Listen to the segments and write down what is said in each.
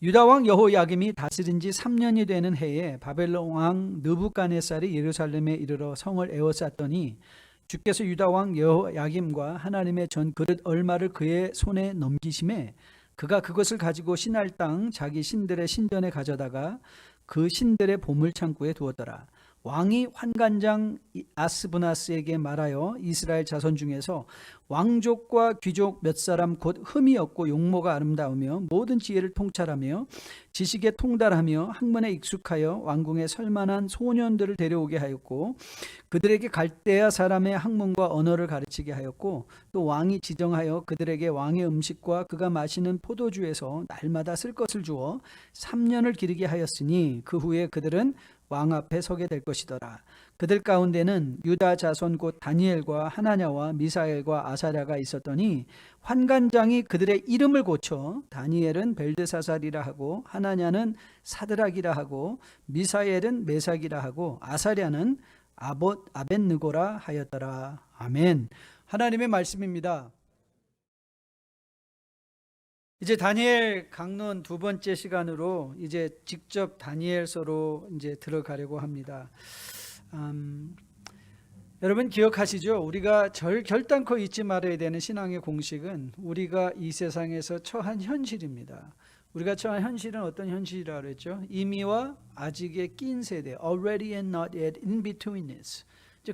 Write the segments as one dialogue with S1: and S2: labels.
S1: 유다 왕 여호야김이 다스린 지 3년이 되는 해에 바벨론 왕 느부갓네살이 예루살렘에 이르러 성을 에워쌌더니 주께서 유다 왕 여호야김과 하나님의 전 그릇 얼마를 그의 손에 넘기심에 그가 그것을 가지고 신할 땅 자기 신들의 신전에 가져다가 그 신들의 보물창고에 두었더라. 왕이 환관장 아스브나스에게 말하여 이스라엘 자손 중에서 왕족과 귀족 몇 사람 곧 흠이 없고 용모가 아름다우며 모든 지혜를 통찰하며 지식에 통달하며 학문에 익숙하여 왕궁에 설만한 소년들을 데려오게 하였고 그들에게 갈대아 사람의 학문과 언어를 가르치게 하였고 또 왕이 지정하여 그들에게 왕의 음식과 그가 마시는 포도주에서 날마다 쓸 것을 주어 3년을 기르게 하였으니 그 후에 그들은 왕 앞에 서게 될 것이더라. 그들 가운데는 유다 자손 곧 다니엘과 하나냐와 미사엘과 아사랴가 있었더니 환관장이 그들의 이름을 고쳐 다니엘은 벨드사살이라 하고 하나냐는 사드락이라 하고 미사엘은 메삭이라 하고 아사랴는 아벳느고라 하였더라. 아멘. 하나님의 말씀입니다. 이제 다니엘 강론 두 번째 시간으로 이제 직접 다니엘서로 이제 들어가려고 합니다. 여러분 기억하시죠? 우리가 결단코 잊지 말아야 되는 신앙의 공식은 우리가 이 세상에서 처한 현실입니다. 우리가 처한 현실은 어떤 현실이라고 그랬죠? 이미와 아직에 낀 세대, already and not yet, in betweenness.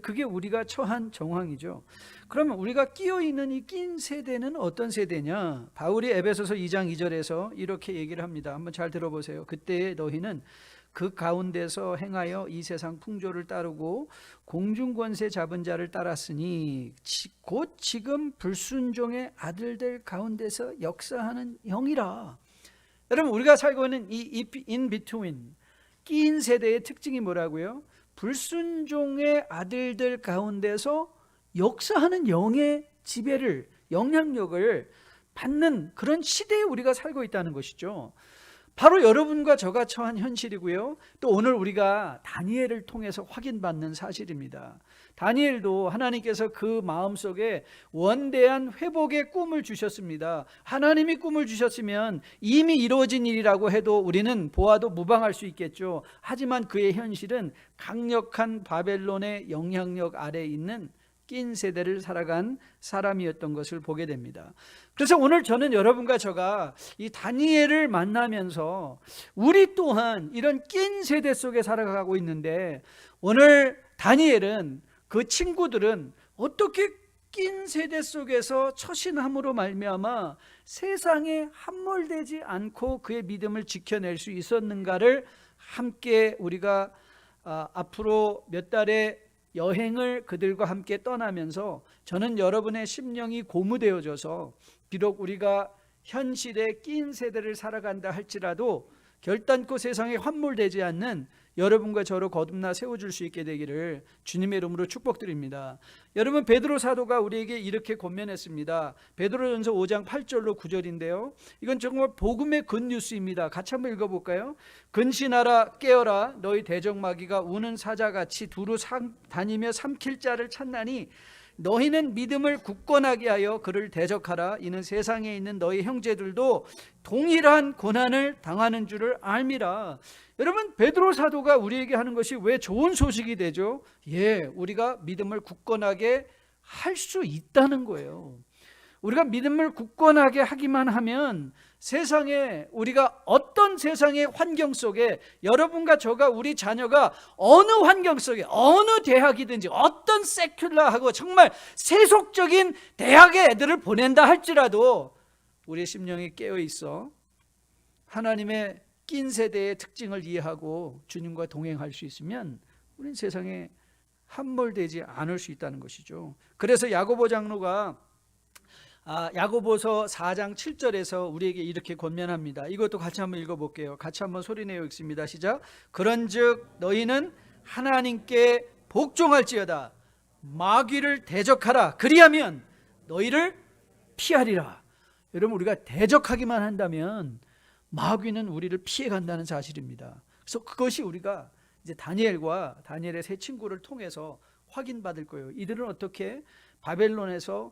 S1: 그게 우리가 처한 정황이죠. 그러면 우리가 끼어 있는 이 낀 세대는 어떤 세대냐? 바울이 에베소서 2장 2절에서 이렇게 얘기를 합니다. 한번 잘 들어보세요. 그때 너희는 그 가운데서 행하여 이 세상 풍조를 따르고 공중권세 잡은 자를 따랐으니 곧 지금 불순종의 아들들 가운데서 역사하는 영이라. 여러분 우리가 살고 있는 이 in between 끼인 세대의 특징이 뭐라고요? 불순종의 아들들 가운데서 역사하는 영의 지배를, 영향력을 받는 그런 시대에 우리가 살고 있다는 것이죠. 바로 여러분과 저가 처한 현실이고요. 또 오늘 우리가 다니엘을 통해서 확인받는 사실입니다. 다니엘도 하나님께서 그 마음속에 원대한 회복의 꿈을 주셨습니다. 하나님이 꿈을 주셨으면 이미 이루어진 일이라고 해도 우리는 보아도 무방할 수 있겠죠. 하지만 그의 현실은 강력한 바벨론의 영향력 아래에 있는 낀 세대를 살아간 사람이었던 것을 보게 됩니다. 그래서 오늘 저는 여러분과 저가 이 다니엘을 만나면서 우리 또한 이런 낀 세대 속에 살아가고 있는데 오늘 다니엘은 그 친구들은 어떻게 낀 세대 속에서 처신함으로 말미암아 세상에 함몰되지 않고 그의 믿음을 지켜낼 수 있었는가를 함께 우리가 앞으로 몇 달의 여행을 그들과 함께 떠나면서 저는 여러분의 심령이 고무되어져서 비록 우리가 현실의 낀 세대를 살아간다 할지라도 결단코 세상에 환몰되지 않는 여러분과 저로 거듭나 세워줄 수 있게 되기를 주님의 이름으로 축복드립니다. 여러분 베드로 사도가 우리에게 이렇게 권면했습니다. 베드로전서 5장 8절로 9절인데요. 이건 정말 복음의 굿뉴스입니다. 같이 한번 읽어볼까요? 근신하라 깨어라 너희 대적마귀가 우는 사자같이 두루 다니며 삼킬 자를 찾나니 너희는 믿음을 굳건하게 하여 그를 대적하라. 이는 세상에 있는 너희 형제들도 동일한 고난을 당하는 줄을 알미라. 여러분 베드로 사도가 우리에게 하는 것이 왜 좋은 소식이 되죠? 우리가 믿음을 굳건하게 할 수 있다는 거예요. 우리가 믿음을 굳건하게 하기만 하면 세상에 우리가 어떤 세상의 환경 속에 여러분과 저가 우리 자녀가 어느 환경 속에 어느 대학이든지 어떤 세큘러하고 정말 세속적인 대학의 애들을 보낸다 할지라도 우리의 심령이 깨어 있어 하나님의 낀 세대의 특징을 이해하고 주님과 동행할 수 있으면 우리는 세상에 함몰되지 않을 수 있다는 것이죠. 그래서 야고보 장로가 야고보서 4장 7절에서 우리에게 이렇게 권면합니다. 이것도 같이 한번 읽어볼게요. 같이 한번 소리내어 읽습니다. 시작. 그런즉 너희는 하나님께 복종할지어다 마귀를 대적하라 그리하면 너희를 피하리라. 여러분 우리가 대적하기만 한다면 마귀는 우리를 피해간다는 사실입니다. 그래서 그것이 우리가 이제 다니엘과 다니엘의 세 친구를 통해서 확인받을 거예요. 이들은 어떻게 바벨론에서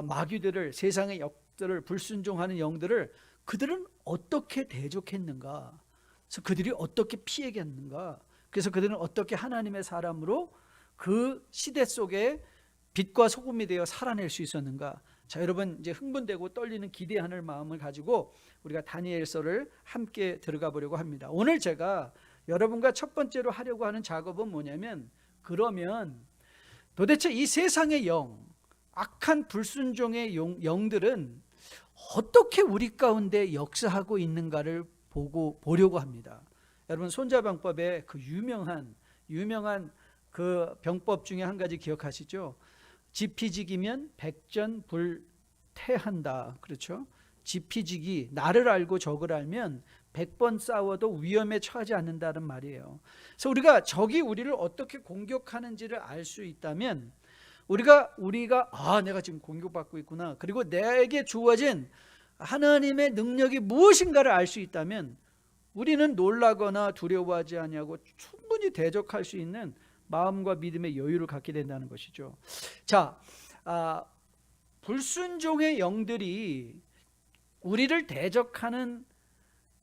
S1: 마귀들을 세상의 역들을 불순종하는 영들을 그들은 어떻게 대적했는가? 그래서 그들이 어떻게 피해갔는가? 그래서 그들은 어떻게 하나님의 사람으로 그 시대 속에 빛과 소금이 되어 살아낼 수 있었는가? 자, 여러분 이제 흥분되고 떨리는 기대하는 마음을 가지고 우리가 다니엘서를 함께 들어가 보려고 합니다. 오늘 제가 여러분과 첫 번째로 하려고 하는 작업은 뭐냐면, 그러면 도대체 이 세상의 영, 악한 불순종의 영들은 어떻게 우리 가운데 역사하고 있는가를 보려고 합니다. 여러분 손자병법의 그 유명한 그 병법 중에 한 가지 기억하시죠? 지피지기면 백전불태한다. 그렇죠? 지피지기, 나를 알고 적을 알면 100번 싸워도 위험에 처하지 않는다는 말이에요. 그래서 우리가 적이 우리를 어떻게 공격하는지를 알 수 있다면, 우리가 내가 지금 공격받고 있구나, 그리고 내게 주어진 하나님의 능력이 무엇인가를 알 수 있다면 우리는 놀라거나 두려워하지 아니하고 충분히 대적할 수 있는 마음과 믿음의 여유를 갖게 된다는 것이죠. 자, 불순종의 영들이 우리를 대적하는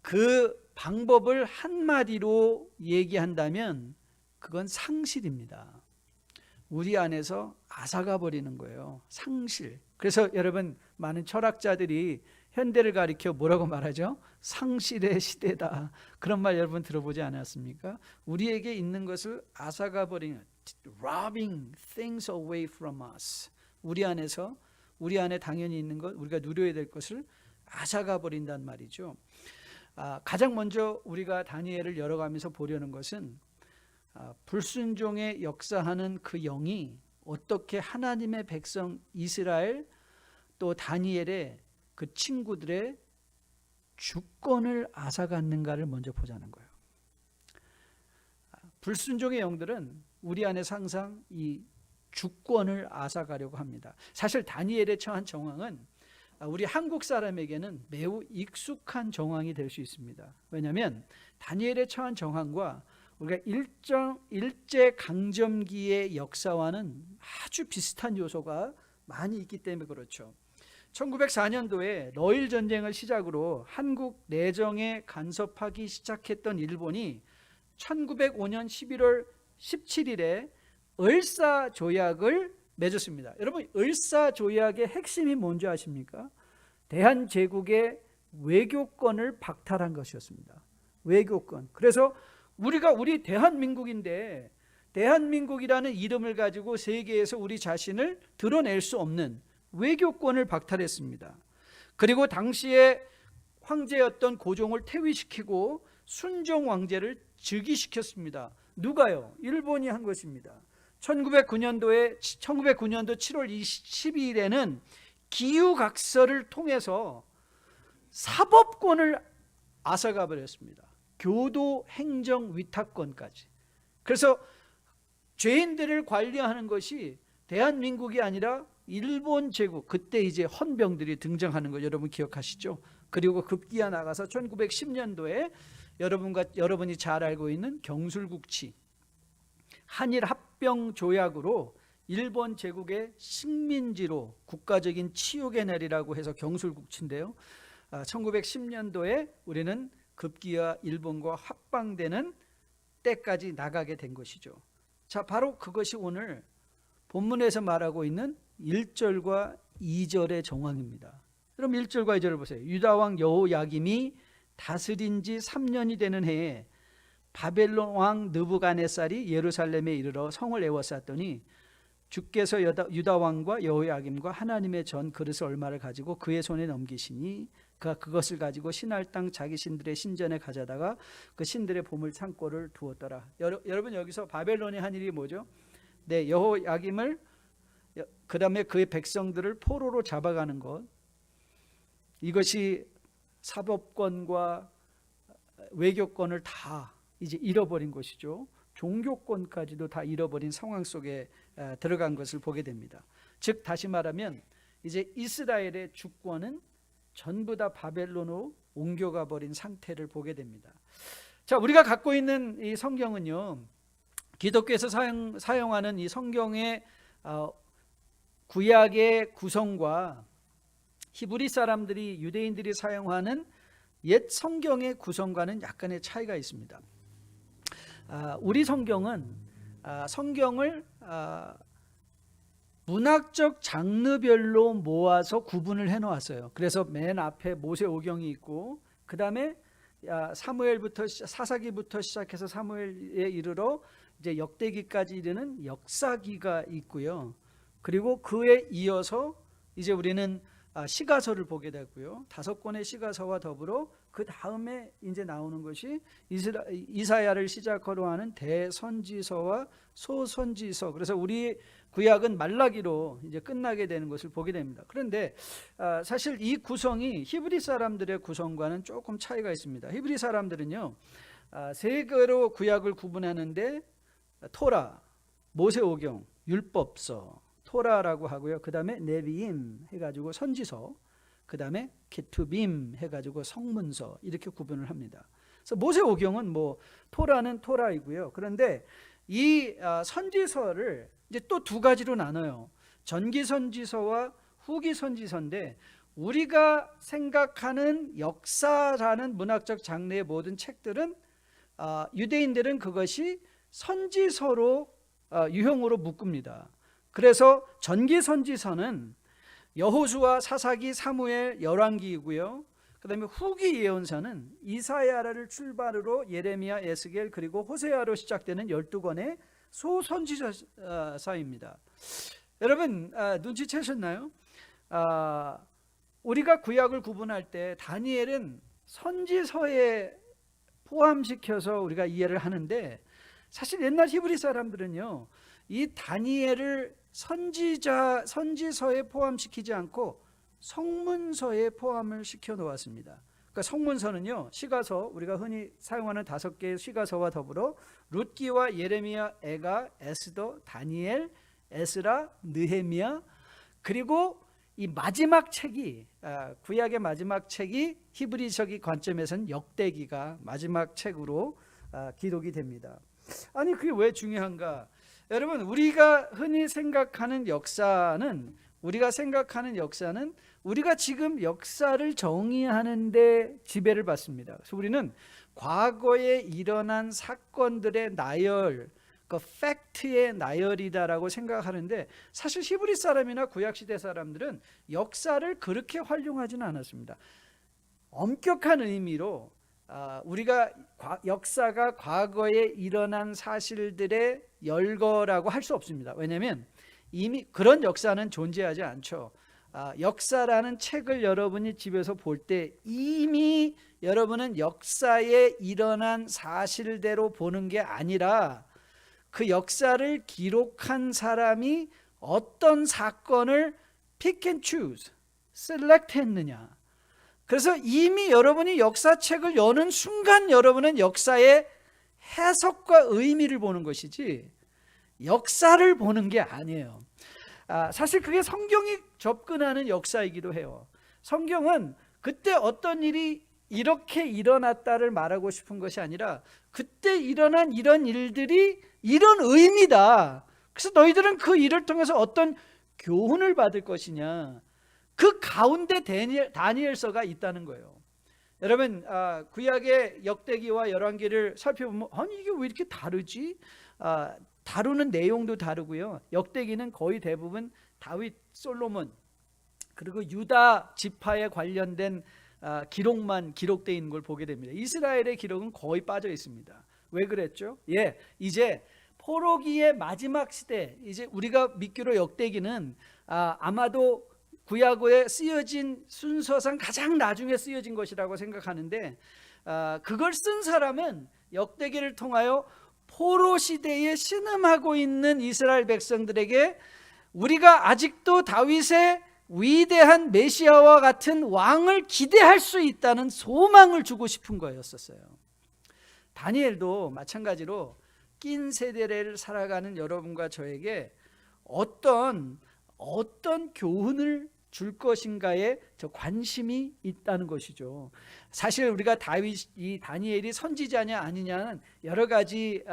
S1: 그 방법을 한마디로 얘기한다면 그건 상실입니다. 우리 안에서 앗아가 버리는 거예요. 상실. 그래서 여러분, 많은 철학자들이 현대를 가리켜 뭐라고 말하죠? 상실의 시대다. 그런 말 여러분 들어보지 않았습니까? 우리에게 있는 것을 앗아가 버리는, robbing things away from us. 우리 안에 당연히 있는 것, 우리가 누려야 될 것을 앗아가 버린단 말이죠. 가장 먼저 우리가 다니엘을 열어가면서 보려는 것은 불순종의 역사하는 그 영이 어떻게 하나님의 백성 이스라엘 또 다니엘의 그 친구들의 주권을 앗아갔는가를 먼저 보자는 거예요. 불순종의 영들은 우리 안에서 항상 이 주권을 앗아가려고 합니다. 사실 다니엘의 처한 정황은 우리 한국 사람에게는 매우 익숙한 정황이 될 수 있습니다. 왜냐하면 다니엘의 처한 정황과 우리가 일제강점기의 역사와는 아주 비슷한 요소가 많이 있기 때문에 그렇죠. 1904년도에 러일 전쟁을 시작으로 한국 내정에 간섭하기 시작했던 일본이 1905년 11월 17일에 을사조약을 맺었습니다. 여러분, 을사조약의 핵심이 뭔지 아십니까? 대한제국의 외교권을 박탈한 것이었습니다. 외교권. 그래서 우리 대한민국인데, 대한민국이라는 이름을 가지고 세계에서 우리 자신을 드러낼 수 없는 외교권을 박탈했습니다. 그리고 당시에 황제였던 고종을 퇴위시키고 순종 왕제를 즉위시켰습니다. 누가요? 일본이 한 것입니다. 1909년도 7월 12일에는 기후각서를 통해서 사법권을 앗아가 버렸습니다. 교도 행정 위탁권까지. 그래서 죄인들을 관리하는 것이 대한민국이 아니라 일본 제국, 그때 이제 헌병들이 등장하는 거 여러분 기억하시죠? 그리고 급기야 나가서 1910년도에 여러분이 잘 알고 있는 경술국치, 한일 합병 조약으로 일본 제국의 식민지로 국가적인 치욕의 날이라고 해서 경술국치인데요. 1910년도에 우리는 급기야 일본과 합방되는 때까지 나가게 된 것이죠. 자, 바로 그것이 오늘 본문에서 말하고 있는 1절과 2절의 정황입니다. 그럼 1절과 2절을 보세요. 유다왕 여호야김이 다스린 지 3년이 되는 해에 바벨론 왕 느부갓네살이 예루살렘에 이르러 성을 에워쌌더니 주께서 유다 왕과 여호야김과 하나님의 전 그릇을 얼마를 가지고 그의 손에 넘기시니 그가 그것을 가지고 신할 땅 자기 신들의 신전에 가져다가 그 신들의 보물 창고를 두었더라. 여러분, 여기서 바벨론이 한 일이 뭐죠? 네, 여호야김을, 그 다음에 그의 백성들을 포로로 잡아가는 것, 이것이 사법권과 외교권을 다 이제 잃어버린 것이죠. 종교권까지도 다 잃어버린 상황 속에 들어간 것을 보게 됩니다. 즉 다시 말하면 이제 이스라엘의 주권은 전부 다 바벨론으로 옮겨가 버린 상태를 보게 됩니다. 자, 우리가 갖고 있는 이 성경은요, 기독교에서 사용하는 이 성경의 구약의 구성과 히브리 사람들이, 유대인들이 사용하는 옛 성경의 구성과는 약간의 차이가 있습니다. 우리 성경은 성경을 문학적 장르별로 모아서 구분을 해놓았어요. 그래서 맨 앞에 모세오경이 있고, 그 다음에 사사기부터 시작해서 사무엘에 이르러 이제 역대기까지 이르는 역사기가 있고요. 그리고 그에 이어서 이제 우리는 시가서를 보게 되고요. 5권의 시가서와 더불어 그 다음에 이제 나오는 것이 이사야를 시작으로 하는 대선지서와 소선지서. 그래서 우리 구약은 말라기로 이제 끝나게 되는 것을 보게 됩니다. 그런데 사실 이 구성이 히브리 사람들의 구성과는 조금 차이가 있습니다. 히브리 사람들은요, 세 개로 구약을 구분하는데 토라, 모세오경, 율법서, 토라라고 하고요. 그 다음에 네비임 해가지고 선지서, 그 다음에 케투빔 해가지고 성문서, 이렇게 구분을 합니다. 그래서 모세오경은 토라는 토라이고요. 그런데 이 선지서를 이제 또 두 가지로 나눠요. 전기선지서와 후기선지서인데, 우리가 생각하는 역사라는 문학적 장르의 모든 책들은 유대인들은 그것이 선지서로 유형으로 묶습니다. 그래서 전기선지서는 여호수아, 사사기, 사무엘, 열왕기이고요. 그 다음에 후기 예언서는 이사야를 출발으로 예레미야, 에스겔, 그리고 호세아로 시작되는 12권의 소선지서입니다. 여러분 눈치채셨나요? 우리가 구약을 구분할 때 다니엘은 선지서에 포함시켜서 우리가 이해를 하는데, 사실 옛날 히브리 사람들은요, 이 다니엘을 선지서에 포함시키지 않고 성문서에 포함을 시켜 놓았습니다. 그러니까 성문서는요, 시가서, 우리가 흔히 사용하는 5개의 시가서와 더불어 룻기와 예레미야, 에가, 에스더, 다니엘, 에스라, 느헤미야, 그리고 이 마지막 책이 구약의 마지막 책이 히브리적 관점에서는 역대기가 마지막 책으로 기록이 됩니다. 아니, 그게 왜 중요한가? 여러분, 우리가 흔히 생각하는 역사는 우리가 지금 역사를 정의하는 데 지배를 받습니다. 그래서 우리는 과거에 일어난 사건들의 나열, 그 팩트의 나열이다라고 생각하는데, 사실 히브리 사람이나 구약시대 사람들은 역사를 그렇게 활용하지는 않았습니다. 엄격한 의미로 우리가 역사가 과거에 일어난 사실들의 열거라고 할 수 없습니다. 왜냐하면 이미 그런 역사는 존재하지 않죠. 역사라는 책을 여러분이 집에서 볼 때 이미 여러분은 역사에 일어난 사실대로 보는 게 아니라 그 역사를 기록한 사람이 어떤 사건을 pick and choose, select 했느냐. 그래서 이미 여러분이 역사책을 여는 순간 여러분은 역사의 해석과 의미를 보는 것이지 역사를 보는 게 아니에요. 사실 그게 성경이 접근하는 역사이기도 해요. 성경은 그때 어떤 일이 이렇게 일어났다를 말하고 싶은 것이 아니라 그때 일어난 이런 일들이 이런 의미다. 그래서 너희들은 그 일을 통해서 어떤 교훈을 받을 것이냐, 그 가운데 다니엘서가 있다는 거예요. 여러분, 구약의 역대기와 열왕기를 살펴보면 아니 이게 왜 이렇게 다르지? 다루는 내용도 다르고요. 역대기는 거의 대부분 다윗, 솔로몬, 그리고 유다 지파에 관련된 기록만 기록되어 있는 걸 보게 됩니다. 이스라엘의 기록은 거의 빠져 있습니다. 왜 그랬죠? 이제 포로기의 마지막 시대, 이제 우리가 믿기로 역대기는 아마도 구약에 쓰여진 순서상 가장 나중에 쓰여진 것이라고 생각하는데, 그걸 쓴 사람은 역대기를 통하여 포로 시대에 신음하고 있는 이스라엘 백성들에게 우리가 아직도 다윗의 위대한 메시아와 같은 왕을 기대할 수 있다는 소망을 주고 싶은 거였었어요. 다니엘도 마찬가지로 낀 세대를 살아가는 여러분과 저에게 어떤 교훈을 줄 것인가에 저 관심이 있다는 것이죠. 사실 우리가 다니엘이 선지자냐 아니냐는 여러 가지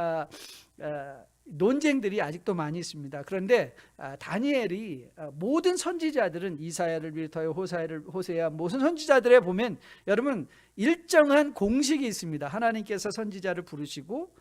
S1: 논쟁들이 아직도 많이 있습니다. 그런데 다니엘이 모든 선지자들은 이사야를 비롯하여 호세야 모든 선지자들에 보면 여러분 일정한 공식이 있습니다. 하나님께서 선지자를 부르시고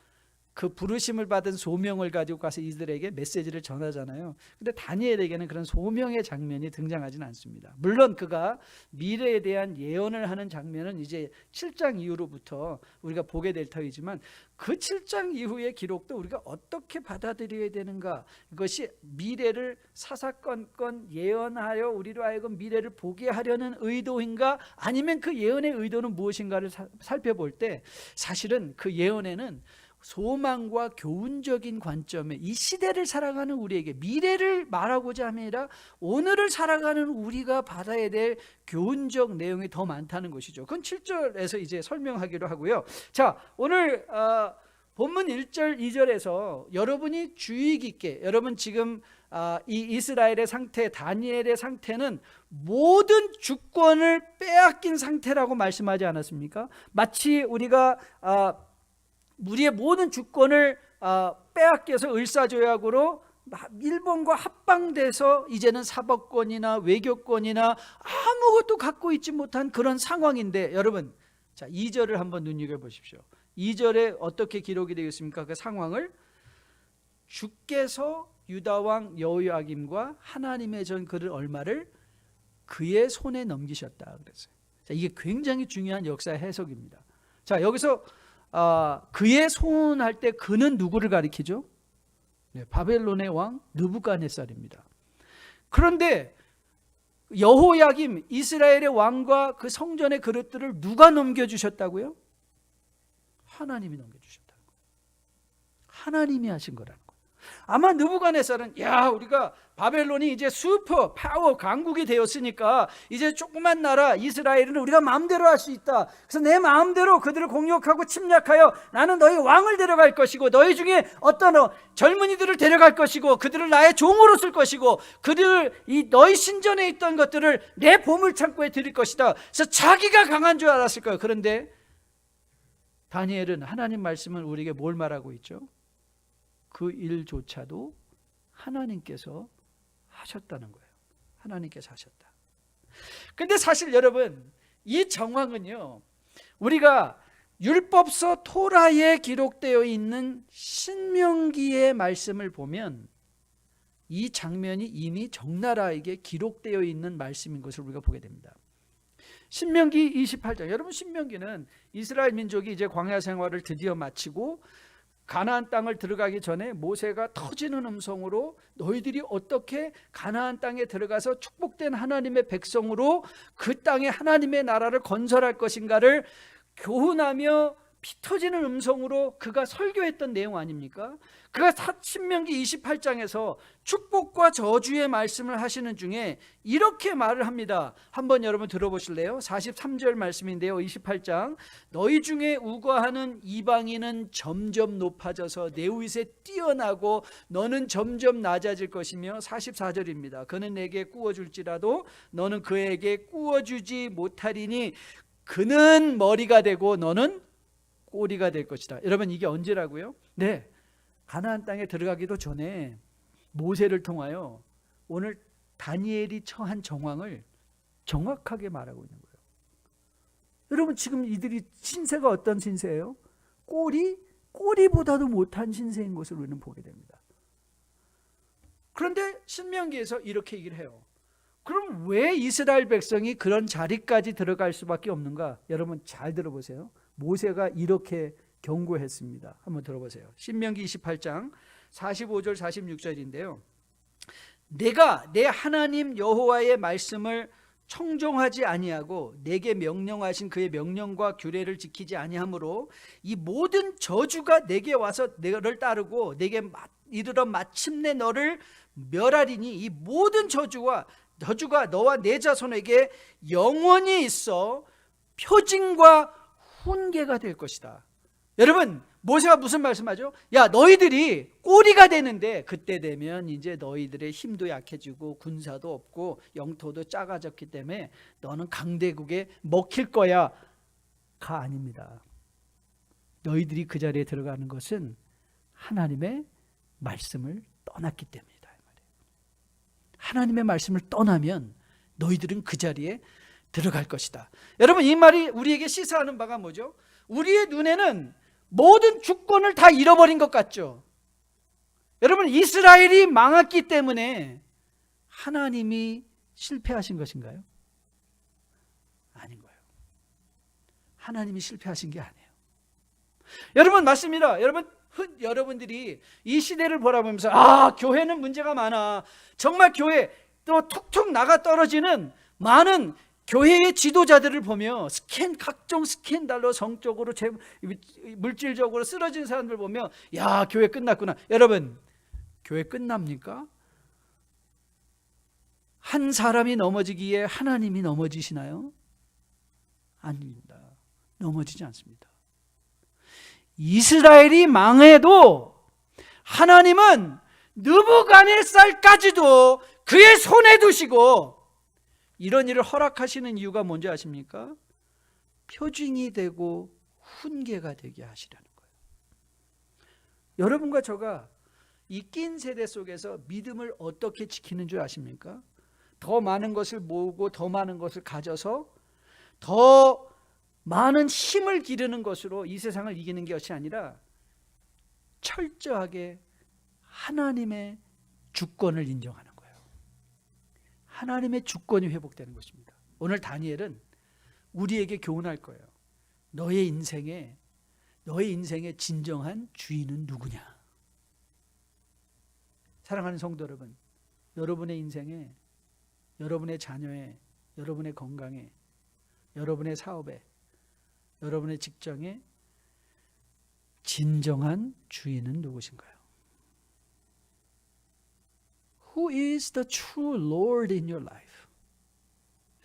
S1: 그 부르심을 받은 소명을 가지고 가서 이들에게 메시지를 전하잖아요. 근데 다니엘에게는 그런 소명의 장면이 등장하지는 않습니다. 물론 그가 미래에 대한 예언을 하는 장면은 이제 7장 이후로부터 우리가 보게 될 터이지만 그 7장 이후의 기록도 우리가 어떻게 받아들여야 되는가, 이것이 미래를 사사건건 예언하여 우리로 하여금 미래를 보게 하려는 의도인가, 아니면 그 예언의 의도는 무엇인가를 살펴볼 때 사실은 그 예언에는 소망과 교훈적인 관점에 이 시대를 살아가는 우리에게 미래를 말하고자 함이 아니라 오늘을 살아가는 우리가 받아야 될 교훈적 내용이 더 많다는 것이죠. 그건 7절에서 이제 설명하기로 하고요. 자, 오늘 본문 1절 2절에서 여러분이 주의 깊게, 여러분 지금 이 이스라엘의 상태, 다니엘의 상태는 모든 주권을 빼앗긴 상태라고 말씀하지 않았습니까? 마치 우리가 우리의 모든 주권을 빼앗겨서 을사조약으로 일본과 합방돼서 이제는 사법권이나 외교권이나 아무것도 갖고 있지 못한 그런 상황인데, 여러분 자 2절을 한번 눈여겨보십시오. 2절에 어떻게 기록이 되어 있습니까? 그 상황을 주께서 유다왕 여호야김과 하나님의 전 그를 얼마를 그의 손에 넘기셨다 그랬어요. 자, 이게 굉장히 중요한 역사 해석입니다. 자, 여기서 그의 손 할 때 그는 누구를 가리키죠? 네, 바벨론의 왕 느부갓네살입니다. 그런데 여호야김 이스라엘의 왕과 그 성전의 그릇들을 누가 넘겨주셨다고요? 하나님이 넘겨주셨다는 거예요. 하나님이 하신 거라는 거예요. 아마 느부갓네살은 야, 우리가 바벨론이 이제 슈퍼 파워 강국이 되었으니까 이제 조그만 나라 이스라엘은 우리가 마음대로 할 수 있다. 그래서 내 마음대로 그들을 공격하고 침략하여 나는 너희 왕을 데려갈 것이고 너희 중에 어떤 젊은이들을 데려갈 것이고 그들을 나의 종으로 쓸 것이고 그들 이 너희 신전에 있던 것들을 내 보물창고에 드릴 것이다. 그래서 자기가 강한 줄 알았을 거예요. 그런데 다니엘은 하나님 말씀은 우리에게 뭘 말하고 있죠? 그 일조차도 하나님께서 하셨다는 거예요. 하나님께서 하셨다. 근데 사실 여러분 이 정황은요, 우리가 율법서 토라에 기록되어 있는 신명기의 말씀을 보면 이 장면이 이미 적나라하게 기록되어 있는 말씀인 것을 우리가 보게 됩니다. 신명기 28장, 여러분 신명기는 이스라엘 민족이 이제 광야 생활을 드디어 마치고 가나안 땅을 들어가기 전에 모세가 터지는 음성으로 너희들이 어떻게 가나안 땅에 들어가서 축복된 하나님의 백성으로 그 땅에 하나님의 나라를 건설할 것인가를 교훈하며 피 터지는 음성으로 그가 설교했던 내용 아닙니까? 그가 신명기 28장에서 축복과 저주의 말씀을 하시는 중에 이렇게 말을 합니다. 한번 여러분 들어보실래요? 43절 말씀인데요. 28장 너희 중에 우거하는 이방인은 점점 높아져서 내 위에 뛰어나고 너는 점점 낮아질 것이며 44절입니다. 그는 내게 꾸어줄지라도 너는 그에게 꾸어주지 못하리니 그는 머리가 되고 너는 꼬리가 될 것이다. 여러분 이게 언제라고요? 네, 가나안 땅에 들어가기도 전에 모세를 통하여 오늘 다니엘이 처한 정황을 정확하게 말하고 있는 거예요. 여러분 지금 이들이 신세가 어떤 신세예요? 꼬리보다도 못한 신세인 것을 우리는 보게 됩니다. 그런데 신명기에서 이렇게 얘기를 해요. 그럼 왜 이스라엘 백성이 그런 자리까지 들어갈 수밖에 없는가? 여러분 잘 들어보세요. 모세가 이렇게 경고했습니다. 한번 들어보세요. 신명기 28장 45절 46절인데요. 내가 내 하나님 여호와의 말씀을 청종하지 아니하고 내게 명령하신 그의 명령과 규례를 지키지 아니하므로 이 모든 저주가 내게 와서 너를 따르고 내게 이르러 마침내 너를 멸하리니 이 모든 저주가 너와 내 자손에게 영원히 있어 표징과 훈계가 될 것이다. 여러분 모세가 무슨 말씀하죠? 야, 너희들이 꼬리가 되는데 그때 되면 이제 너희들의 힘도 약해지고 군사도 없고 영토도 작아졌기 때문에 너는 강대국에 먹힐 거야 가 아닙니다. 너희들이 그 자리에 들어가는 것은 하나님의 말씀을 떠났기 때문이다. 하나님의 말씀을 떠나면 너희들은 그 자리에 들어갈 것이다. 여러분, 이 말이 우리에게 시사하는 바가 뭐죠? 우리의 눈에는 모든 주권을 다 잃어버린 것 같죠. 여러분, 이스라엘이 망했기 때문에 하나님이 실패하신 것인가요? 아닌 거예요. 하나님이 실패하신 게 아니에요. 여러분, 맞습니다. 여러분들이 이 시대를 바라보면서 교회는 문제가 많아, 정말 교회 또 툭툭 나가 떨어지는 많은 교회의 지도자들을 보며 각종 스캔들로 성적으로 물질적으로 쓰러진 사람들 보며 야, 교회 끝났구나. 여러분, 교회 끝납니까? 한 사람이 넘어지기에 하나님이 넘어지시나요? 아닙니다. 넘어지지 않습니다. 이스라엘이 망해도 하나님은 느부갓네살까지도 그의 손에 두시고 이런 일을 허락하시는 이유가 뭔지 아십니까? 표징이 되고 훈계가 되게 하시라는 거예요. 여러분과 저가 이 낀 세대 속에서 믿음을 어떻게 지키는 줄 아십니까? 더 많은 것을 모으고 더 많은 것을 가져서 더 많은 힘을 기르는 것으로 이 세상을 이기는 것이 아니라 철저하게 하나님의 주권을 인정하는 거예요. 하나님의 주권이 회복되는 것입니다. 오늘 다니엘은 우리에게 교훈할 거예요. 너의 인생의 진정한 주인은 누구냐? 사랑하는 성도 여러분, 여러분의 인생에, 여러분의 자녀에, 여러분의 건강에, 여러분의 사업에, 여러분의 직장에 진정한 주인은 누구신가요? Who is the true Lord in your life?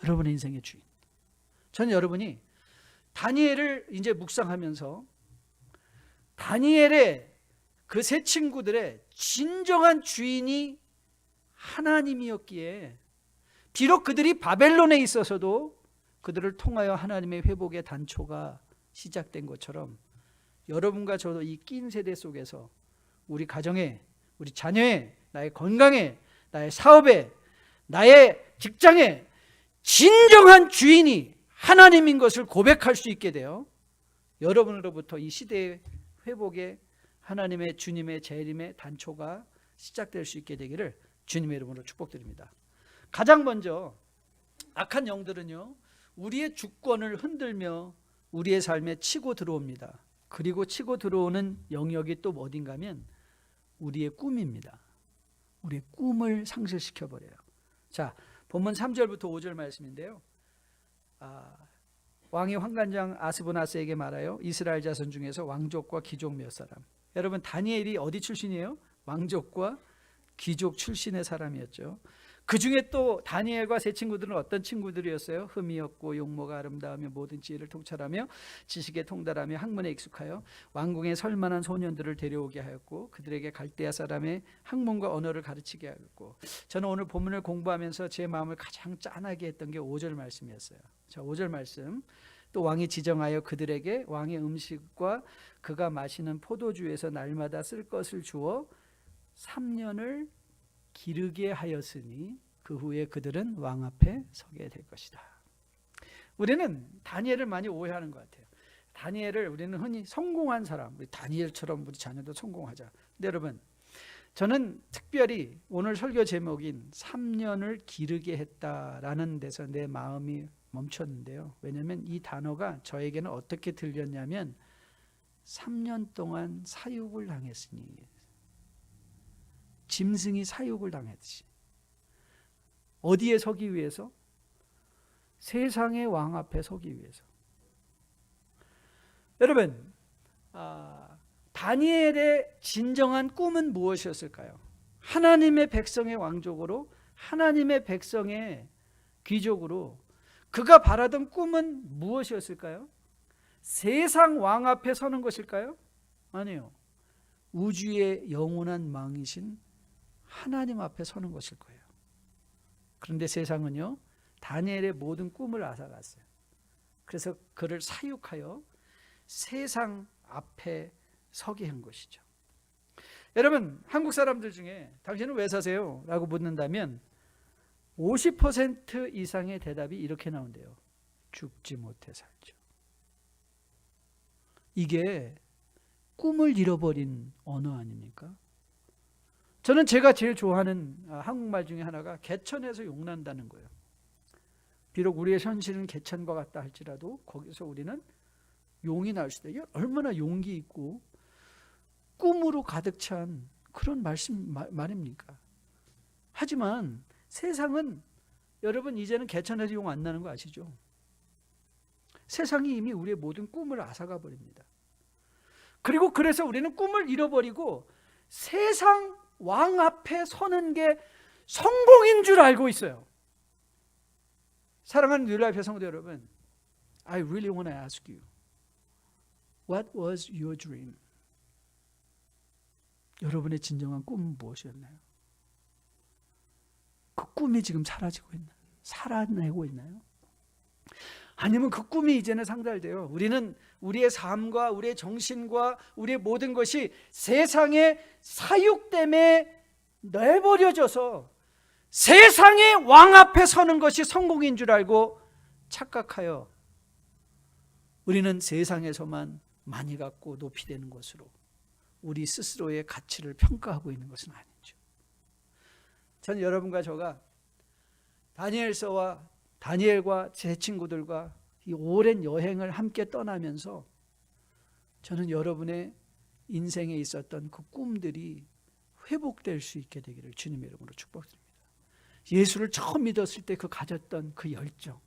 S1: 여러분의 인생의 주인. 저는 여러분이 다니엘을 이제 묵상하면서 다니엘의 그 세 친구들의 진정한 주인이 하나님이었기에 비록 그들이 바벨론에 있어서도 그들을 통하여 하나님의 회복의 단초가 시작된 것처럼 여러분과 저도 이 낀 세대 속에서 우리 가정에, 우리 자녀에, 나의 건강에, 나의 사업에, 나의 직장에 진정한 주인이 하나님인 것을 고백할 수 있게 되어 여러분으로부터 이 시대의 회복의 하나님의 주님의 재림의 단초가 시작될 수 있게 되기를 주님의 이름으로 축복드립니다. 가장 먼저 악한 영들은요, 우리의 주권을 흔들며 우리의 삶에 치고 들어옵니다. 그리고 치고 들어오는 영역이 또 어딘가 하면 우리의 꿈입니다. 우리의 꿈을 상실시켜 버려요. 자, 본문 3절부터 5절 말씀인데요. 왕이 환관장 아스보나스에게 말하여 이스라엘 자손 중에서 왕족과 귀족 몇 사람. 여러분, 다니엘이 어디 출신이에요? 왕족과 귀족 출신의 사람이었죠. 그 중에 또 다니엘과 세 친구들은 어떤 친구들이었어요? 흠이었고 용모가 아름다우며 모든 지혜를 통찰하며 지식에 통달하며 학문에 익숙하여 왕궁에 설만한 소년들을 데려오게 하였고 그들에게 갈대아 사람의 학문과 언어를 가르치게 하였고. 저는 오늘 본문을 공부하면서 제 마음을 가장 짠하게 했던 게 5절 말씀이었어요. 자, 5절 말씀. 또 왕이 지정하여 그들에게 왕의 음식과 그가 마시는 포도주에서 날마다 쓸 것을 주어 3년을 기르게 하였으니 그 후에 그들은 왕 앞에 서게 될 것이다. 우리는 다니엘을 많이 오해하는 것 같아요. 다니엘을 우리는 흔히 성공한 사람, 우리 다니엘처럼 우리 자녀도 성공하자. 근데 여러분, 저는 특별히 오늘 설교 제목인 3년을 기르게 했다라는 데서 내 마음이 멈췄는데요. 왜냐하면 이 단어가 저에게는 어떻게 들렸냐면 3년 동안 사육을 당했으니, 짐승이 사육을 당했듯이. 어디에 서기 위해서? 세상의 왕 앞에 서기 위해서. 여러분, 다니엘의 진정한 꿈은 무엇이었을까요? 하나님의 백성의 왕족으로, 하나님의 백성의 귀족으로 그가 바라던 꿈은 무엇이었을까요? 세상 왕 앞에 서는 것일까요? 아니요. 우주의 영원한 왕이신 하나님 앞에 서는 것일 거예요. 그런데 세상은요, 다니엘의 모든 꿈을 앗아갔어요. 그래서 그를 사육하여 세상 앞에 서게 한 것이죠. 여러분, 한국 사람들 중에 당신은 왜 사세요? 라고 묻는다면 50% 이상의 대답이 이렇게 나온대요. 죽지 못해 살죠. 이게 꿈을 잃어버린 언어 아닙니까? 저는 제가 제일 좋아하는 한국말 중에 하나가 개천에서 용난다는 거예요. 비록 우리의 현실은 개천과 같다 할지라도 거기서 우리는 용이 날 수도 있어요. 얼마나 용기 있고 꿈으로 가득 찬 그런 말입니까? 하지만 세상은 여러분 이제는 개천에서 용 안 나는 거 아시죠? 세상이 이미 우리의 모든 꿈을 앗아가 버립니다. 그리고 그래서 우리는 꿈을 잃어버리고 세상 왕 앞에 서는 게 성공인 줄 알고 있어요. 사랑하는 뉴라이프 성도 여러분, I really want to ask you, what was your dream? 여러분의 진정한 꿈은 무엇이었나요? 그 꿈이 지금 사라지고 있나요? 살아내고 있나요? 아니면 그 꿈이 이제는 상달돼요. 우리는 우리의 삶과 우리의 정신과 우리의 모든 것이 세상의 사육 때문에 내버려져서 세상의 왕 앞에 서는 것이 성공인 줄 알고 착각하여 우리는 세상에서만 많이 갖고 높이 되는 것으로 우리 스스로의 가치를 평가하고 있는 것은 아니죠. 저는 여러분과 저가 다니엘과 제 친구들과 이 오랜 여행을 함께 떠나면서 저는 여러분의 인생에 있었던 그 꿈들이 회복될 수 있게 되기를 주님의 이름으로 축복드립니다. 예수를 처음 믿었을 때 그 가졌던 그 열정,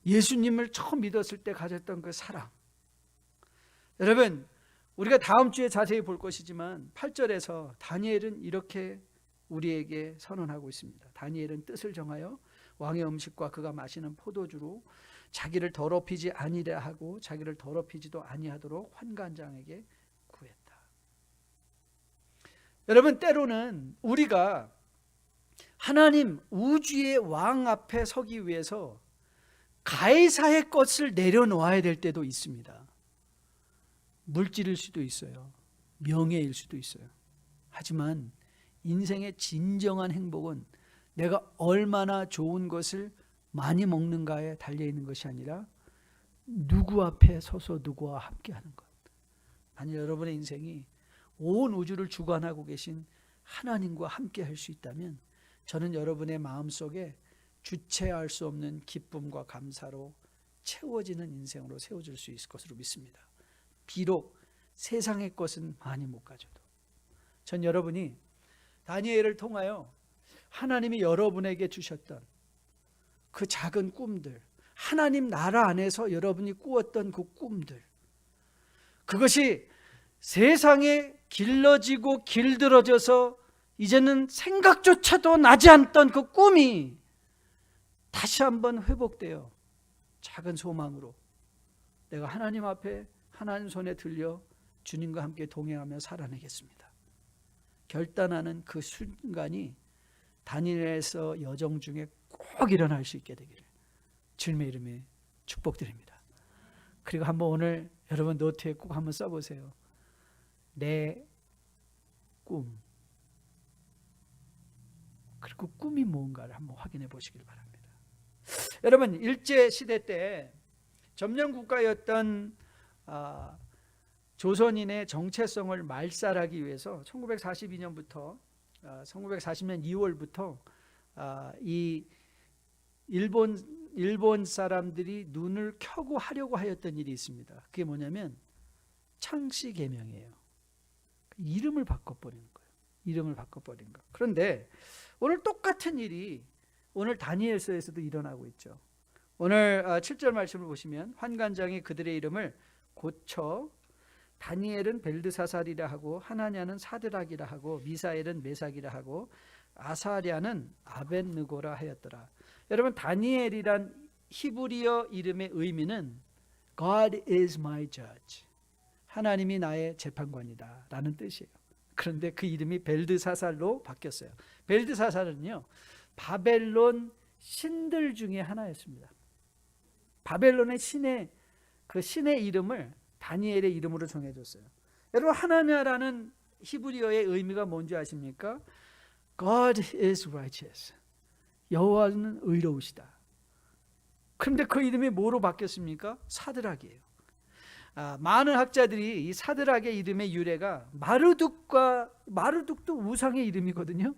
S1: 예수님을 처음 믿었을 때 가졌던 그 사랑. 여러분, 우리가 다음 주에 자세히 볼 것이지만 8절에서 다니엘은 이렇게 우리에게 선언하고 있습니다. 다니엘은 뜻을 정하여 왕의 음식과 그가 마시는 포도주로 자기를 더럽히지 아니라 하고 자기를 더럽히지도 아니하도록 환관장에게 구했다. 여러분, 때로는 우리가 하나님 우주의 왕 앞에 서기 위해서 가해사의 것을 내려놓아야 될 때도 있습니다. 물질일 수도 있어요. 명예일 수도 있어요. 하지만 인생의 진정한 행복은 내가 얼마나 좋은 것을 많이 먹는가에 달려있는 것이 아니라 누구 앞에 서서 누구와 함께하는 것. 만약 여러분의 인생이 온 우주를 주관하고 계신 하나님과 함께할 수 있다면 저는 여러분의 마음속에 주체할 수 없는 기쁨과 감사로 채워지는 인생으로 세워질 수 있을 것으로 믿습니다. 비록 세상의 것은 많이 못 가져도 전 여러분이 다니엘을 통하여 하나님이 여러분에게 주셨던 그 작은 꿈들, 하나님 나라 안에서 여러분이 꾸었던 그 꿈들, 그것이 세상에 길러지고 길들어져서 이제는 생각조차도 나지 않던 그 꿈이 다시 한번 회복되어 작은 소망으로 내가 하나님 앞에 하나님 손에 들려 주님과 함께 동행하며 살아내겠습니다. 결단하는 그 순간이 다니엘서 여정 중에 꼭 일어날 수 있게 되기를 주님의 이름에 축복드립니다. 그리고 한번 오늘 여러분 노트에 꼭 한번 써보세요. 내 꿈. 그리고 꿈이 뭔가를 한번 확인해 보시길 바랍니다. 여러분, 일제시대 때 점령국가였던 조선인의 정체성을 말살하기 위해서 1942년부터 1940년 2월부터 이 일본 사람들이 눈을 켜고 하려고 하였던 일이 있습니다. 그게 뭐냐면 창씨개명이에요. 이름을 바꿔버리는 거예요. 이름을 바꿔버린 거. 그런데 오늘 똑같은 일이 오늘 다니엘서에서도 일어나고 있죠. 오늘 7절 말씀을 보시면 환관장이 그들의 이름을 고쳐 다니엘은 벨드사살이라 하고 하나냐는 사드락이라 하고 미사엘은 메삭이라 하고 아사랴는 아벳느고라 하였더라. 여러분, 다니엘이란 히브리어 이름의 의미는 God is my judge. 하나님이 나의 재판관이다 라는 뜻이에요. 그런데 그 이름이 벨드사살로 바뀌었어요. 벨드사살은요, 바벨론 신들 중에 하나였습니다. 바벨론의 신의 그 신의 이름을 다니엘의 이름으로 정해줬어요. 여러분, 하나냐라는 히브리어의 의미가 뭔지 아십니까? God is righteous. 여호와는 의로우시다. 그런데 그 이름이 뭐로 바뀌었습니까? 사드락이에요. 많은 학자들이 이 사드락의 이름의 유래가 마르둑도 우상의 이름이거든요.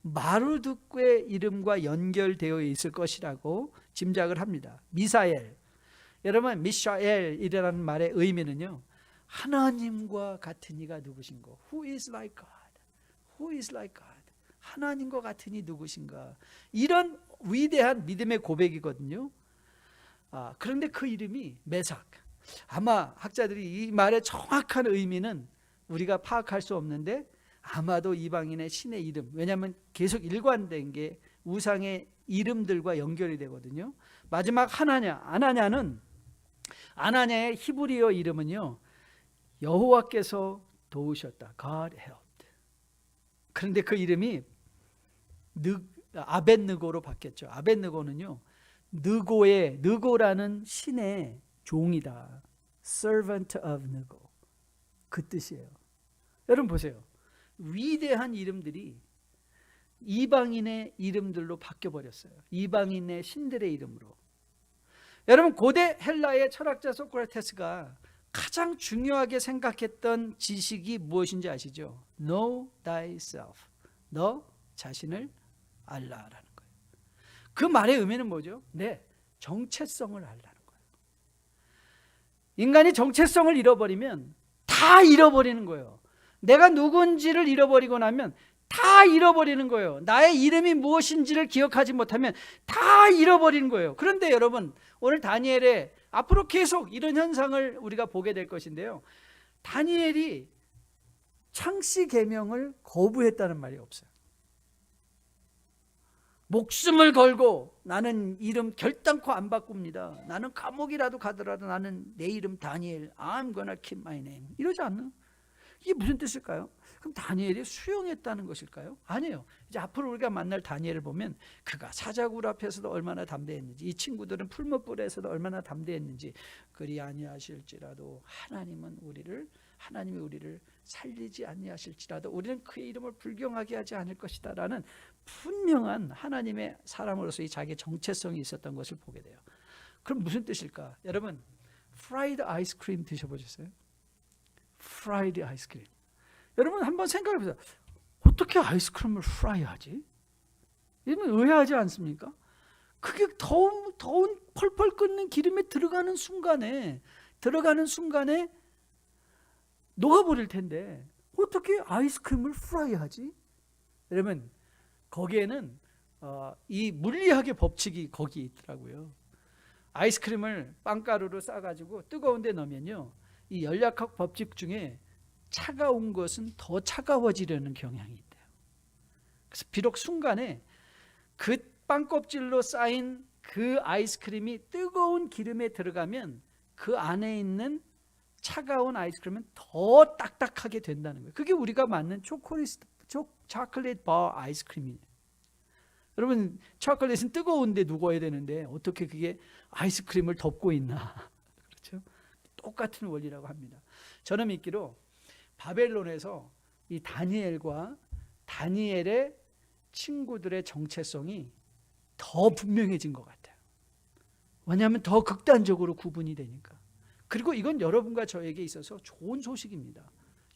S1: 마르둑의 이름과 연결되어 있을 것이라고 짐작을 합니다. 미사엘, 여러분 미샤엘이라는 말의 의미는요, 하나님과 같은 이가 누구신가? Who is like God? Who is like God? 하나님과 같은 이 누구신가? 이런 위대한 믿음의 고백이거든요. 그런데 그 이름이 메삭. 아마 학자들이 이 말의 정확한 의미는 우리가 파악할 수 없는데 아마도 이방인의 신의 이름, 왜냐하면 계속 일관된 게 우상의 이름들과 연결이 되거든요. 마지막 아나냐의 히브리어 이름은요, 여호와께서 도우셨다. God helped. 그런데 그 이름이 아벳느고로 바뀌었죠. 아벳느고는요, 느고라는 신의 종이다. Servant of 느고. 그 뜻이에요. 여러분 보세요. 위대한 이름들이 이방인의 이름들로 바뀌어버렸어요. 이방인의 신들의 이름으로. 여러분 고대 헬라의 철학자 소크라테스가 가장 중요하게 생각했던 지식이 무엇인지 아시죠? Know thyself. 너 자신을 알라라는 거예요. 그 말의 의미는 뭐죠? 내 정체성을 알라는 거예요. 인간이 정체성을 잃어버리면 다 잃어버리는 거예요. 내가 누군지를 잃어버리고 나면 다 잃어버리는 거예요. 나의 이름이 무엇인지를 기억하지 못하면 다 잃어버리는 거예요. 그런데 여러분, 오늘 다니엘의 앞으로 계속 이런 현상을 우리가 보게 될 것인데요, 다니엘이 창씨 계명을 거부했다는 말이 없어요. 목숨을 걸고 나는 이름 결단코 안 바꿉니다. 나는 감옥이라도 가더라도 나는 내 이름 다니엘, I'm gonna keep my name, 이러지 않나? 이게 무슨 뜻일까요? 그럼 다니엘이 수용했다는 것일까요? 아니에요. 이제 앞으로 우리가 만날 다니엘을 보면 그가 사자굴 앞에서도 얼마나 담대했는지, 이 친구들은 풀무불에서도 얼마나 담대했는지, 그리 아니하실지라도 하나님이 우리를 살리지 아니하실지라도 우리는 그의 이름을 불경하게 하지 않을 것이다 라는 분명한 하나님의 사람으로서의 자기의 정체성이 있었던 것을 보게 돼요. 그럼 무슨 뜻일까? 여러분, 프라이드 아이스크림 드셔보셨어요? 프라이드 아이스크림. 여러분 한번 생각해 보세요. 어떻게 아이스크림을 프라이하지? 이러면 의아하지 않습니까? 그게 더운 펄펄 끓는 기름에 들어가는 순간에 녹아버릴 텐데 어떻게 아이스크림을 프라이하지? 여러분, 거기에는 이 물리학의 법칙이 거기 있더라고요. 아이스크림을 빵가루로 싸가지고 뜨거운 데 넣으면요, 이 연락학 법칙 중에 차가운 것은 더 차가워지려는 경향이 있대요. 그래서 비록 순간에 그 빵껍질로 쌓인 그 아이스크림이 뜨거운 기름에 들어가면 그 안에 있는 차가운 아이스크림은 더 딱딱하게 된다는 거예요. 그게 우리가 맞는 초콜릿 바 아이스크림이에요. 여러분, 초콜릿은 뜨거운데 녹아야 되는데 어떻게 그게 아이스크림을 덮고 있나? 그렇죠? 똑같은 원리라고 합니다. 저는 믿기로 바벨론에서 이 다니엘과 다니엘의 친구들의 정체성이 더 분명해진 것 같아요. 왜냐하면 더 극단적으로 구분이 되니까. 그리고 이건 여러분과 저에게 있어서 좋은 소식입니다.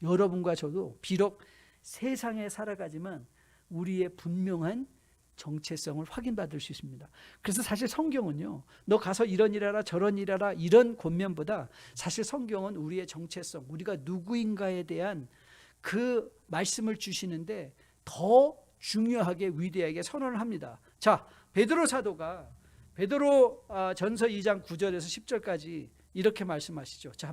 S1: 여러분과 저도 비록 세상에 살아가지만 우리의 분명한 정체성을 확인받을 수 있습니다. 그래서 사실 성경은요, 너 가서 이런 일하라 저런 일하라 이런 권면보다 사실 성경은 우리의 정체성, 우리가 누구인가에 대한 그 말씀을 주시는데 더 중요하게 위대하게 선언을 합니다. 자, 베드로 사도가 베드로 전서 2장 9절에서 10절까지 이렇게 말씀하시죠. 자,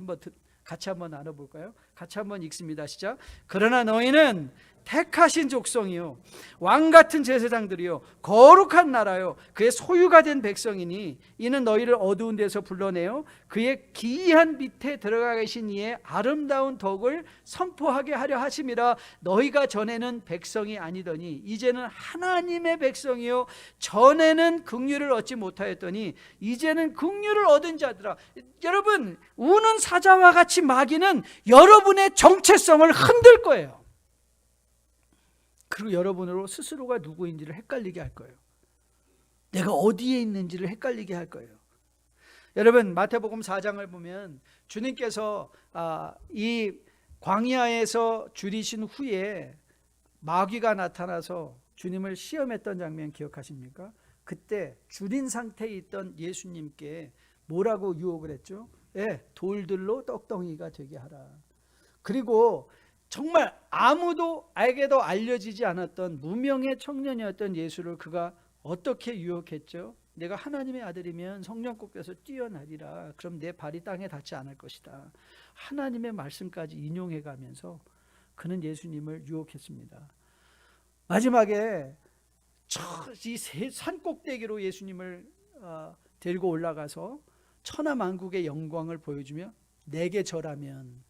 S1: 같이 한번 나눠볼까요? 같이 한번 읽습니다. 시작. 그러나 너희는 택하신 족속이요, 왕같은 제사장들이요, 거룩한 나라요, 그의 소유가 된 백성이니 이는 너희를 어두운 데서 불러내어 그의 기이한 밑에 들어가 계신 이의 아름다운 덕을 선포하게 하려 하심이라. 너희가 전에는 백성이 아니더니 이제는 하나님의 백성이요, 전에는 긍휼을 얻지 못하였더니 이제는 긍휼을 얻은 자들아. 여러분, 우는 사자와 같이 마귀는 여러분의 정체성을 흔들 거예요. 그리고 여러분으로 스스로가 누구인지를 헷갈리게 할 거예요. 내가 어디에 있는지를 헷갈리게 할 거예요. 여러분, 마태복음 4장을 보면 주님께서 이 광야에서 줄이신 후에 마귀가 나타나서 주님을 시험했던 장면 기억하십니까? 그때 줄인 상태에 있던 예수님께 뭐라고 유혹을 했죠? 돌들로 떡덩이가 되게 하라. 그리고 정말 아무도에게도 알려지지 않았던 무명의 청년이었던 예수를 그가 어떻게 유혹했죠? 내가 하나님의 아들이면 성령께서 뛰어나리라. 그럼 내 발이 땅에 닿지 않을 것이다. 하나님의 말씀까지 인용해 가면서 그는 예수님을 유혹했습니다. 마지막에 이 산꼭대기로 예수님을 데리고 올라가서 천하만국의 영광을 보여주며 내게 절하면,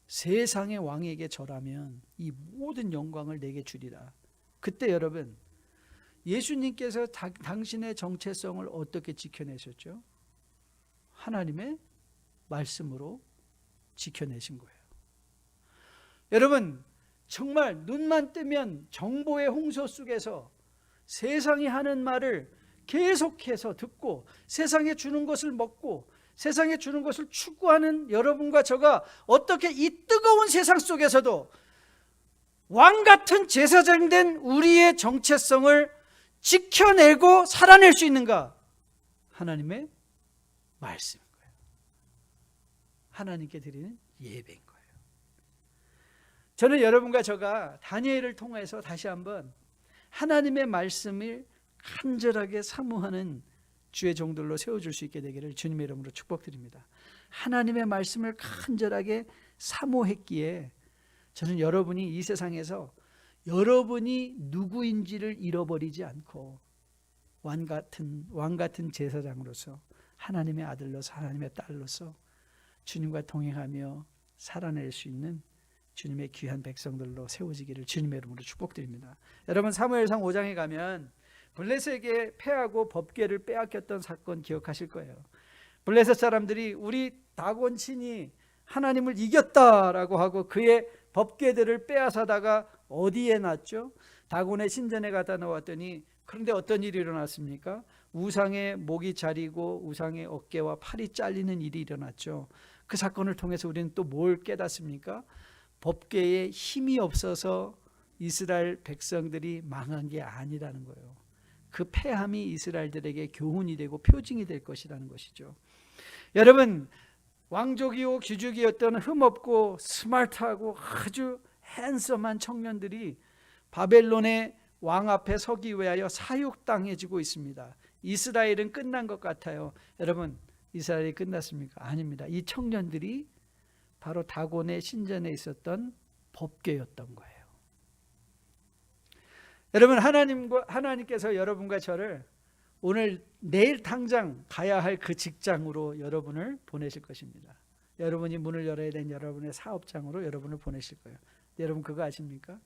S1: 세상의 왕에게 절하면 이 모든 영광을 내게 주리라. 그때 여러분, 예수님께서 당신의 정체성을 어떻게 지켜내셨죠? 하나님의 말씀으로 지켜내신 거예요. 여러분, 정말 눈만 뜨면 정보의 홍수 속에서 세상이 하는 말을 계속해서 듣고 세상에 주는 것을 먹고 세상에 주는 것을 추구하는 여러분과 저가 어떻게 이 뜨거운 세상 속에서도 왕같은 제사장 된 우리의 정체성을 지켜내고 살아낼 수 있는가? 하나님의 말씀인 거예요. 하나님께 드리는 예배인 거예요. 저는 여러분과 저가 다니엘을 통해서 다시 한번 하나님의 말씀을 간절하게 사모하는 주의 종들로 세워줄 수 있게 되기를 주님의 이름으로 축복드립니다. 하나님의 말씀을 간절하게 사모했기에 저는 여러분이 이 세상에서 여러분이 누구인지를 잃어버리지 않고 왕 같은 제사장으로서 하나님의 아들로서 하나님의 딸로서 주님과 동행하며 살아낼 수 있는 주님의 귀한 백성들로 세워지기를 주님의 이름으로 축복드립니다. 여러분, 사무엘상 5장에 가면 블레셋에게 패하고 법궤를 빼앗겼던 사건 기억하실 거예요. 블레셋 사람들이 우리 다곤 신이 하나님을 이겼다라고 하고 그의 법궤들을 빼앗아다가 어디에 놨죠? 다곤의 신전에 갖다 놓았더니, 그런데 어떤 일이 일어났습니까? 우상의 목이 자리고 우상의 어깨와 팔이 잘리는 일이 일어났죠. 그 사건을 통해서 우리는 또 뭘 깨닫습니까? 법궤에 힘이 없어서 이스라엘 백성들이 망한 게 아니라는 거예요. 그 패함이 이스라엘들에게 교훈이 되고 표징이 될 것이라는 것이죠. 여러분, 왕족이요 귀족이었던 흠없고 스마트하고 아주 핸섬한 청년들이 바벨론의 왕 앞에 서기 위하여 사육당해지고 있습니다. 이스라엘은 끝난 것 같아요. 여러분, 이스라엘이 끝났습니까? 아닙니다. 이 청년들이 바로 다곤의 신전에 있었던 법궤였던 거예요. 여러분, 하나님께서 여러분과 저를 오늘 내일 당장 가야 할 그 직장으로 여러분을 보내실 것입니다. 여러분이 문을 열어야 되는 여러분의 사업장으로 여러분을 보내실 거예요. 여러분 그거 아십니까?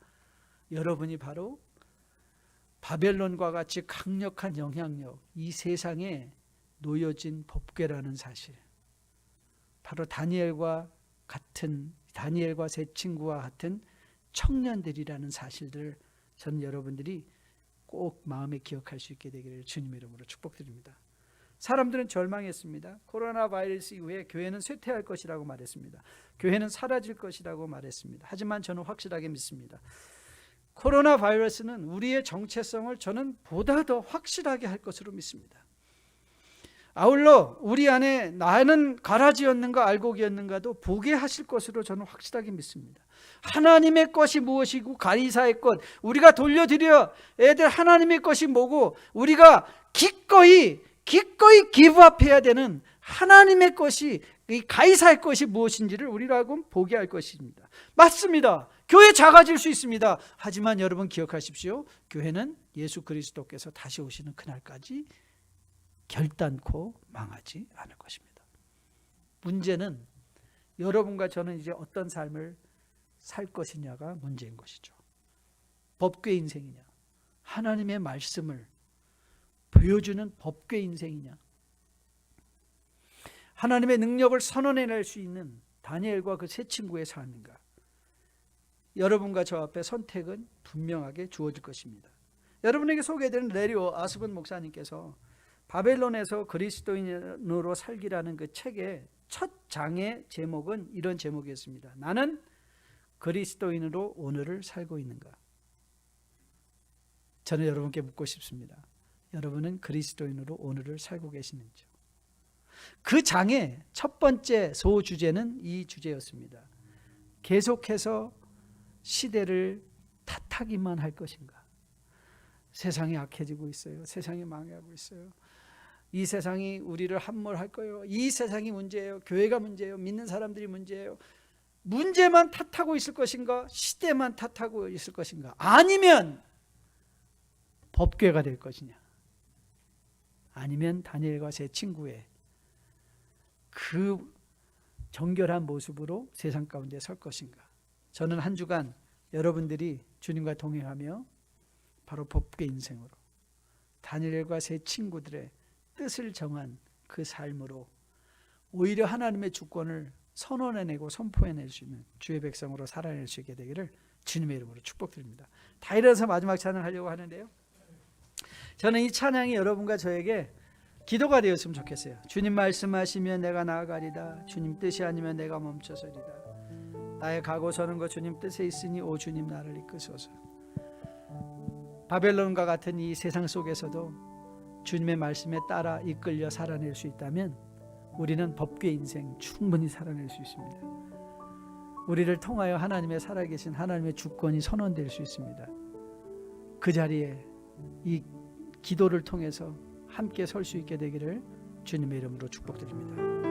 S1: 여러분이 바로 바벨론과 같이 강력한 영향력, 이 세상에 놓여진 법궤라는 사실, 바로 다니엘과 세 친구와 같은 청년들이라는 사실들을 저는 여러분들이 꼭 마음에 기억할 수 있게 되기를 주님의 이름으로 축복드립니다. 사람들은 절망했습니다. 코로나 바이러스 이후에 교회는 쇠퇴할 것이라고 말했습니다. 교회는 사라질 것이라고 말했습니다. 하지만 저는 확실하게 믿습니다. 코로나 바이러스는 우리의 정체성을 저는 보다 더 확실하게 할 것으로 믿습니다. 아울러 우리 안에 나는 가라지였는가 알곡이었는가도 보게 하실 것으로 저는 확실하게 믿습니다. 하나님의 것이 무엇이고 가이사의 것, 우리가 돌려드려 애들 하나님의 것이 뭐고 우리가 기꺼이 기브업해야 되는 하나님의 것이, 이 가이사의 것이 무엇인지를 우리라고 보게 할 것입니다. 맞습니다. 교회 작아질 수 있습니다. 하지만 여러분 기억하십시오. 교회는 예수 그리스도께서 다시 오시는 그날까지 결단코 망하지 않을 것입니다. 문제는 여러분과 저는 이제 어떤 삶을 살 것이냐가 문제인 것이죠. 법궤 인생이냐, 하나님의 말씀을 보여주는 법궤 인생이냐, 하나님의 능력을 선언해낼 수 있는 다니엘과 그 세 친구의 삶인가. 여러분과 저 앞에 선택은 분명하게 주어질 것입니다. 여러분에게 소개되는 레리오 아스본 목사님께서 바벨론에서 그리스도인으로 살기라는 그 책의 첫 장의 제목은 이런 제목이었습니다. 나는 그리스도인으로 오늘을 살고 있는가? 저는 여러분께 묻고 싶습니다. 여러분은 그리스도인으로 오늘을 살고 계시는지요? 그 장의 첫 번째 소주제는 이 주제였습니다. 계속해서 시대를 탓하기만 할 것인가? 세상이 악해지고 있어요. 세상이 망해가고 있어요. 이 세상이 우리를 함몰할 거예요. 이 세상이 문제예요. 교회가 문제예요. 믿는 사람들이 문제예요. 문제만 탓하고 있을 것인가? 시대만 탓하고 있을 것인가? 아니면 법궤가 될 것이냐? 아니면 다니엘과 세 친구의 그 정결한 모습으로 세상 가운데 설 것인가? 저는 한 주간 여러분들이 주님과 동행하며 바로 법궤 인생으로 다니엘과 세 친구들의 뜻을 정한 그 삶으로 오히려 하나님의 주권을 선언해내고 선포해낼 수 있는 주의 백성으로 살아낼 수 있게 되기를 주님의 이름으로 축복드립니다. 다 일어나서 마지막 찬양하려고 하는데요, 저는 이 찬양이 여러분과 저에게 기도가 되었으면 좋겠어요. 주님 말씀하시면 내가 나아가리다. 주님 뜻이 아니면 내가 멈춰서리다. 나의 가고 서는 것 주님 뜻에 있으니 오 주님 나를 이끄소서. 바벨론과 같은 이 세상 속에서도 주님의 말씀에 따라 이끌려 살아낼 수 있다면 우리는 법궤 인생 충분히 살아낼 수 있습니다. 우리를 통하여 하나님의 살아계신 하나님의 주권이 선언될 수 있습니다. 그 자리에 이 기도를 통해서 함께 설 수 있게 되기를 주님의 이름으로 축복드립니다.